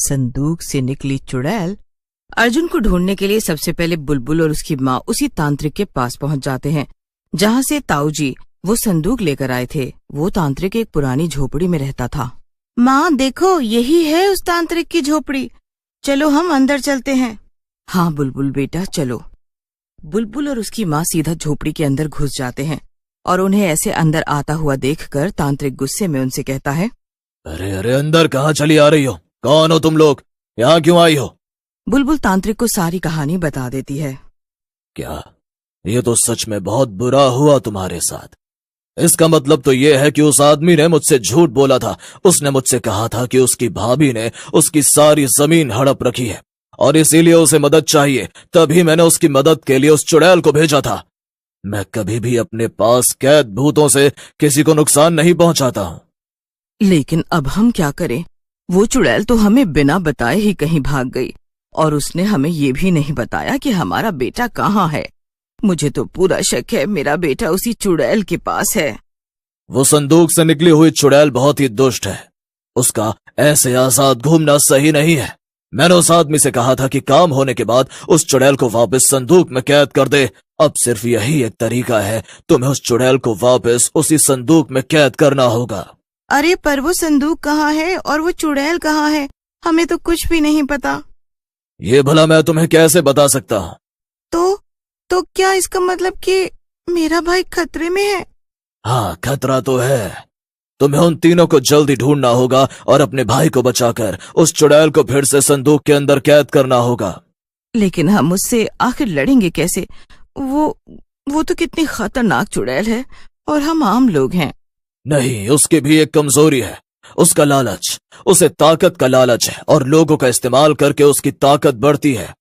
संदूक से निकली चुड़ैल अर्जुन को ढूंढने के लिए सबसे पहले बुलबुल और उसकी माँ उसी तांत्रिक के पास पहुंच जाते हैं जहाँ से ताऊजी वो संदूक लेकर आए थे। वो तांत्रिक एक पुरानी झोपड़ी में रहता था। माँ देखो, यही है उस तांत्रिक की झोपड़ी, चलो हम अंदर चलते हैं। हाँ बुलबुल बेटा चलो। बुलबुल और उसकी माँ सीधा झोपड़ी के अंदर घुस जाते हैं और उन्हें ऐसे अंदर आता हुआ देखकर तांत्रिक गुस्से में उनसे कहता है, अरे अरे अंदर कहाँ चली आ रही हो? कौन हो तुम लोग? यहाँ क्यों आई हो? बुलबुल तांत्रिक को सारी कहानी बता देती है। क्या ये तो सच में बहुत बुरा हुआ तुम्हारे साथ। इसका मतलब तो ये है कि उस आदमी ने मुझसे झूठ बोला था। उसने मुझसे कहा था कि उसकी भाभी ने उसकी सारी जमीन हड़प रखी है और इसीलिए उसे मदद चाहिए, तभी मैंने उसकी मदद के लिए उस चुड़ैल को भेजा था। मैं कभी भी अपने पास कैद भूतों से किसी को नुकसान नहीं पहुंचाता हूँ। लेकिन अब हम क्या करें? वो चुड़ैल तो हमें बिना बताए ही कहीं भाग गई और उसने हमें ये भी नहीं बताया कि हमारा बेटा कहाँ है। मुझे तो पूरा शक है मेरा बेटा उसी चुड़ैल के पास है। वो संदूक से निकली हुई चुड़ैल बहुत ही दुष्ट है। उसका ऐसे आजाद घूमना सही नहीं है। मैंने उस आदमी से कहा था कि काम होने के बाद उस चुड़ैल को वापस संदूक में कैद कर दे। अब सिर्फ यही एक तरीका है, तुम्हें उस चुड़ैल को वापस उसी संदूक में कैद करना होगा। अरे पर वो संदूक कहाँ है और वो चुड़ैल कहाँ है? हमें तो कुछ भी नहीं पता। ये भला मैं तुम्हें कैसे बता सकता हूँ? तो क्या इसका मतलब कि मेरा भाई खतरे में है? हाँ खतरा तो है। तुम्हें उन तीनों को जल्दी ढूंढना होगा और अपने भाई को बचाकर उस चुड़ैल को फिर से संदूक के अंदर कैद करना होगा। लेकिन हम उससे आखिर लड़ेंगे कैसे? वो तो कितनी खतरनाक चुड़ैल है और हम आम लोग हैं। नहीं, उसकी भी एक कमजोरी है, उसका लालच। उसे ताकत का लालच है और लोगों का इस्तेमाल करके उसकी ताकत बढ़ती है।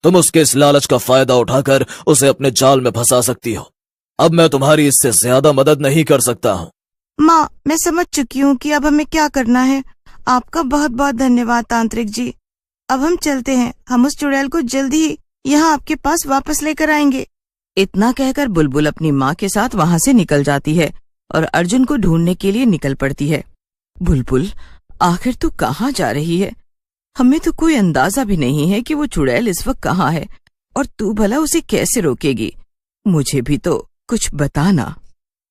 तुम उसके इस लालच का फायदा उठाकर उसे अपने जाल में फंसा सकती हो। अब मैं तुम्हारी इससे ज्यादा मदद नहीं कर सकता हूँ। माँ मैं समझ चुकी हूँ कि अब हमें क्या करना है। आपका बहुत बहुत धन्यवाद तांत्रिक जी। अब हम चलते हैं, हम उस चुड़ैल को जल्दी ही यहाँ आपके पास वापस लेकर आएंगे। इतना कहकर बुलबुल अपनी माँ के साथ वहाँ से निकल जाती है और अर्जुन को ढूंढने के लिए निकल पड़ती है। बुलबुल आखिर तू कहाँ जा रही है? हमें तो कोई अंदाजा भी नहीं है कि वो चुड़ैल इस वक्त कहाँ है और तू भला उसे कैसे रोकेगी? मुझे भी तो कुछ बताना।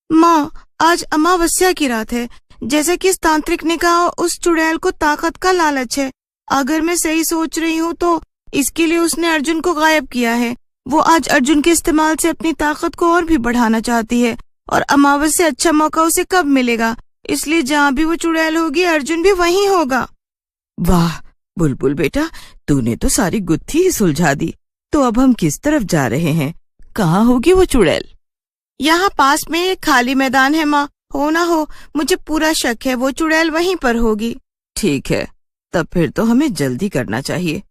माँ आज अमावस्या की रात है, जैसा कि इस तांत्रिक ने कहा उस चुड़ैल को ताकत का लालच है। अगर मैं सही सोच रही हूँ तो इसके लिए उसने अर्जुन को गायब किया है। वो आज अर्जुन के इस्तेमाल से अपनी ताकत को और भी बढ़ाना चाहती है और अमावस्या अच्छा मौका उसे कब मिलेगा, इसलिए जहाँ भी वो चुड़ैल होगी अर्जुन भी वहीं होगा। वाह बुलबुल बेटा, तूने तो सारी गुत्थी ही सुलझा दी। तो अब हम किस तरफ जा रहे हैं? कहाँ होगी वो चुड़ैल? यहाँ पास में एक खाली मैदान है माँ, हो ना हो मुझे पूरा शक है वो चुड़ैल वहीं पर होगी। ठीक है, तब फिर तो हमें जल्दी करना चाहिए,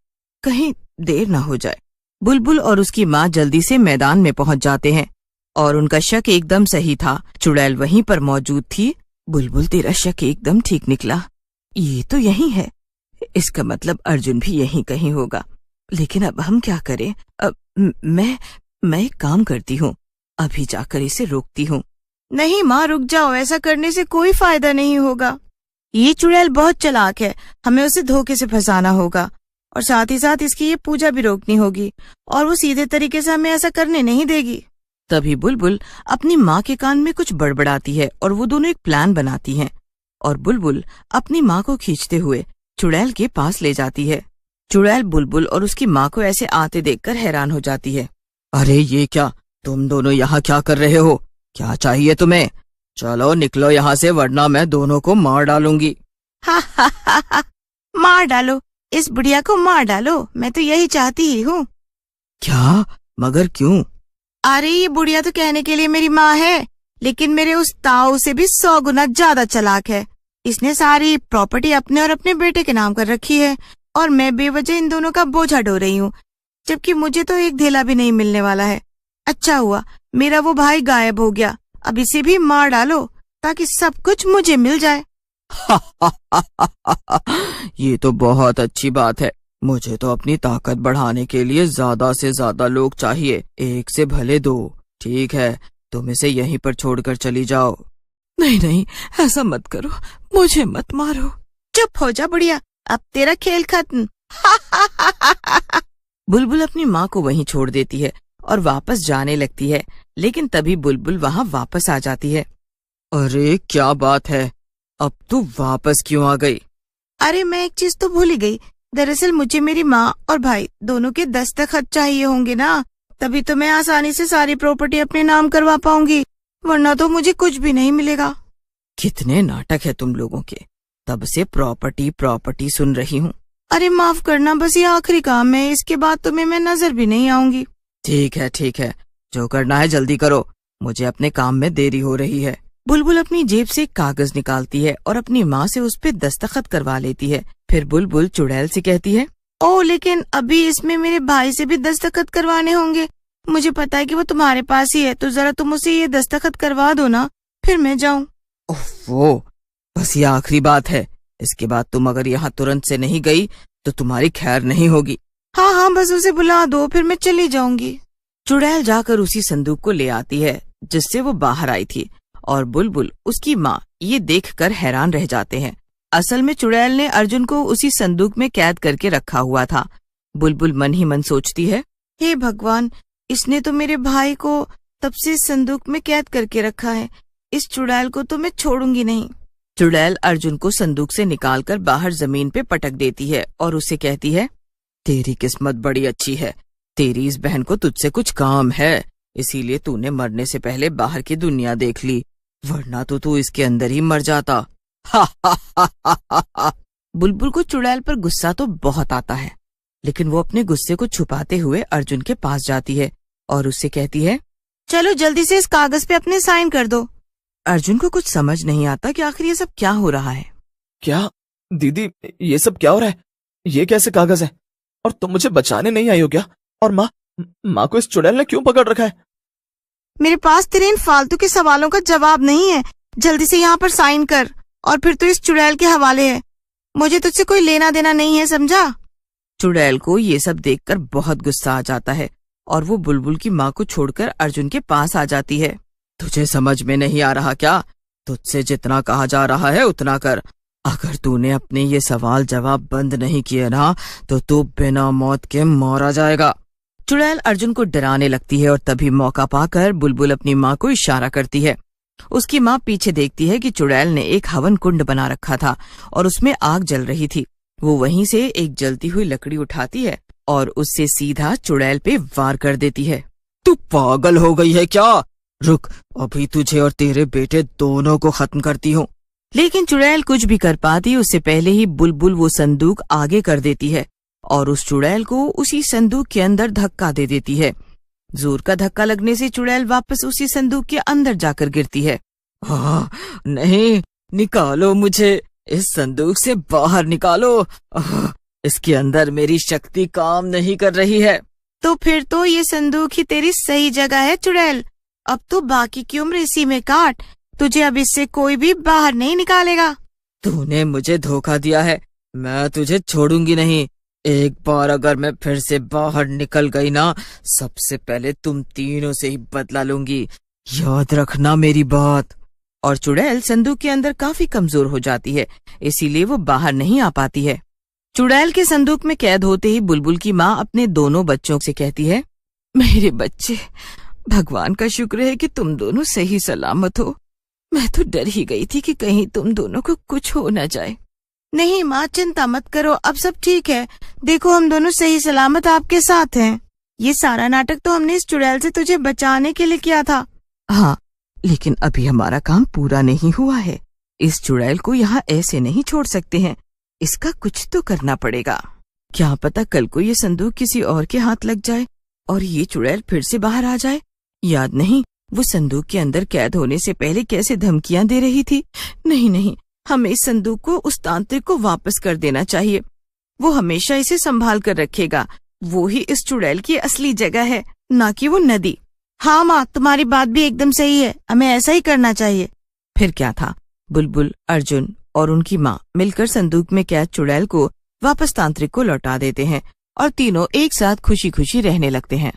कहीं देर ना हो जाए। बुलबुल और उसकी माँ जल्दी से मैदान में पहुँच जाते हैं और उनका शक एकदम सही था, चुड़ैल वहीं पर मौजूद थी। बुलबुल तेरा शक एकदम ठीक निकला, ये तो यही है, इसका मतलब अर्जुन भी यहीं कहीं होगा। लेकिन अब हम क्या करें? अब मैं एक काम करती हूँ, अभी जाकर इसे रोकती हूँ। नहीं माँ रुक जाओ, ऐसा करने से कोई फायदा नहीं होगा। ये चुड़ैल बहुत चालाक है, हमें उसे धोखे से फंसाना होगा और साथ ही साथ इसकी ये पूजा भी रोकनी होगी और वो सीधे तरीके से हमें ऐसा करने नहीं देगी। तभी बुलबुल अपनी माँ के कान में कुछ बड़बड़ाती है और वो दोनों एक प्लान बनाती हैं और बुलबुल अपनी माँ को खींचते हुए चुड़ैल के पास ले जाती है। चुड़ैल बुलबुल और उसकी माँ को ऐसे आते देखकर हैरान हो जाती है। अरे ये क्या, तुम दोनों यहाँ क्या कर रहे हो? क्या चाहिए तुम्हें? चलो निकलो यहाँ से वरना मैं दोनों को मार डालूंगी। हा मार डालो, इस बुढ़िया को मार डालो, मैं तो यही चाहती ही हूँ। क्या? मगर क्यों? अरे ये बुढ़िया तो कहने के लिए मेरी माँ है, लेकिन मेरे उस ताऊ से भी 100 गुना ज्यादा चालाक है। इसने सारी प्रॉपर्टी अपने और अपने बेटे के नाम कर रखी है और मैं बेवजह इन दोनों का बोझा ढो रही हूँ, जबकि मुझे तो एक धेला भी नहीं मिलने वाला है। अच्छा हुआ मेरा वो भाई गायब हो गया, अब इसे भी मार डालो ताकि सब कुछ मुझे मिल जाए। ये तो बहुत अच्छी बात है, मुझे तो अपनी ताकत बढ़ाने के लिए ज्यादा से ज्यादा लोग चाहिए, एक से भले 2। ठीक है, तुम इसे यहीं पर छोड़कर चली जाओ। नहीं नहीं ऐसा मत करो, मुझे मत मारो। चुप हो जा बुढ़िया, अब तेरा खेल खत्म। बुलबुल अपनी माँ को वहीं छोड़ देती है और वापस जाने लगती है, लेकिन तभी बुलबुल वहाँ वापस आ जाती है। अरे क्या बात है, अब तू वापस क्यों आ गई? अरे मैं एक चीज तो भूल ही गई। दरअसल मुझे मेरी माँ और भाई दोनों के दस्तखत चाहिए होंगे ना, तभी तो मैं आसानी से सारी प्रॉपर्टी अपने नाम करवा पाऊंगी, वरना तो मुझे कुछ भी नहीं मिलेगा। कितने नाटक है तुम लोगों के, तब से प्रॉपर्टी प्रॉपर्टी सुन रही हूँ। अरे माफ करना, बस ये आखिरी काम है, इसके बाद तुम्हें मैं नजर भी नहीं आऊंगी। ठीक है, जो करना है जल्दी करो, मुझे अपने काम में देरी हो रही है। बुलबुल अपनी जेब से कागज निकालती है और अपनी माँ से उस पे दस्तखत करवा लेती है। फिर बुलबुल चुड़ैल से कहती है, ओ लेकिन अभी इसमें मेरे भाई से भी दस्तखत करवाने होंगे। मुझे पता है कि वो तुम्हारे पास ही है, तो जरा तुम उसे ये दस्तखत करवा दो ना, फिर मैं जाऊँ। ओह, बस ये आखिरी बात है, इसके बाद तुम अगर यहाँ तुरंत से नहीं गई तो तुम्हारी खैर नहीं होगी। हाँ, बस उसे बुला दो, फिर मैं चली जाऊंगी। चुड़ैल जाकर उसी संदूक को ले आती है जिससे वो बाहर आई थी, और बुलबुल उसकी माँ ये देखकर हैरान रह जाते हैं। असल में चुड़ैल ने अर्जुन को उसी संदूक में कैद करके रखा हुआ था। बुलबुल मन ही मन सोचती है, हे भगवान, इसने तो मेरे भाई को तब से संदूक में कैद करके रखा है, इस चुड़ैल को तो मैं छोड़ूंगी नहीं। चुड़ैल अर्जुन को संदूक से निकालकर बाहर जमीन पे पटक देती है और उसे कहती है, तेरी किस्मत बड़ी अच्छी है, तेरी इस बहन को तुझसे कुछ काम है, इसीलिए तूने मरने से पहले बाहर की दुनिया देख ली, वरना तो तू इसके अंदर ही मर जाता। बुलबुल को चुड़ैल पर गुस्सा तो बहुत आता है, लेकिन वो अपने गुस्से को छुपाते हुए अर्जुन के पास जाती है और उससे कहती है, चलो जल्दी से इस कागज पे अपने साइन कर दो। अर्जुन को कुछ समझ नहीं आता कि आखिर ये सब क्या हो रहा है। क्या दीदी, ये सब क्या हो रहा है? ये कैसे कागज है? और तुम मुझे बचाने नहीं आई हो क्या? और माँ को इस चुड़ैल ने क्यों पकड़ रखा है? मेरे पास तेरे इन फालतू के सवालों का जवाब नहीं है, जल्दी से यहाँ पर साइन कर, और फिर तो इस चुड़ैल के हवाले है, मुझे तुझसे कोई लेना देना नहीं है, समझा? चुड़ैल को ये सब देखकर बहुत गुस्सा आ जाता है और वो बुलबुल की माँ को छोड़कर अर्जुन के पास आ जाती है। तुझे समझ में नहीं आ रहा क्या? तुझसे जितना कहा जा रहा है उतना कर, अगर तूने अपने ये सवाल जवाब बंद नहीं किए ना तो तू बिना मौत के मारा जाएगा। चुड़ैल अर्जुन को डराने लगती है और तभी मौका पाकर बुलबुल अपनी माँ को इशारा करती है। उसकी माँ पीछे देखती है कि चुड़ैल ने एक हवन कुंड बना रखा था और उसमें आग जल रही थी। वो वहीं से एक जलती हुई लकड़ी उठाती है और उससे सीधा चुड़ैल पे वार कर देती है। तू पागल हो गई है क्या? रुक, अभी तुझे और तेरे बेटे दोनों को खत्म करती हूँ। लेकिन चुड़ैल कुछ भी कर पाती उससे पहले ही बुलबुल वो संदूक आगे कर देती है और उस चुड़ैल को उसी संदूक के अंदर धक्का दे देती है। जोर का धक्का लगने से चुड़ैल वापस उसी संदूक के अंदर जाकर गिरती है। हाँ, नहीं, निकालो मुझे, इस संदूक से बाहर निकालो, इसके अंदर मेरी शक्ति काम नहीं कर रही है। तो फिर तो ये संदूक ही तेरी सही जगह है चुड़ैल, अब तो बाकी की उम्र इसी में काट, तुझे अब इससे कोई भी बाहर नहीं निकालेगा। तूने मुझे धोखा दिया है, मैं तुझे छोड़ूंगी नहीं। एक बार अगर मैं फिर से बाहर निकल गई ना, सबसे पहले तुम तीनों से ही बदला लूंगी, याद रखना मेरी बात। और चुड़ैल संदूक के अंदर काफी कमजोर हो जाती है, इसीलिए वो बाहर नहीं आ पाती है। चुड़ैल के संदूक में कैद होते ही बुलबुल की माँ अपने दोनों बच्चों से कहती है, मेरे बच्चे, भगवान का शुक्र है कि तुम दोनों सही सलामत हो। मैं तो डर ही गई थी कि कहीं तुम दोनों को कुछ हो न जाए। नहीं माँ, चिंता मत करो, अब सब ठीक है, देखो हम दोनों सही सलामत आपके साथ हैं। ये सारा नाटक तो हमने इस चुड़ैल से तुझे बचाने के लिए किया था। हाँ, लेकिन अभी हमारा काम पूरा नहीं हुआ है। इस चुड़ैल को यहाँ ऐसे नहीं छोड़ सकते हैं, इसका कुछ तो करना पड़ेगा। क्या पता कल को ये संदूक किसी और के हाथ लग जाए और ये चुड़ैल फिर से बाहर आ जाए। याद नहीं वो संदूक के अंदर कैद होने से पहले कैसे धमकियां दे रही थी। नहीं, हमें इस संदूक को उस तांत्रिक को वापस कर देना चाहिए, वो हमेशा इसे संभाल कर रखेगा, वो ही इस चुड़ैल की असली जगह है, ना कि वो नदी। हाँ माँ, तुम्हारी बात भी एकदम सही है, हमें ऐसा ही करना चाहिए। फिर क्या था, बुलबुल, अर्जुन और उनकी माँ मिलकर संदूक में कैद चुड़ैल को वापस तांत्रिक को लौटा देते हैं और तीनों एक साथ खुशी खुशी रहने लगते हैं।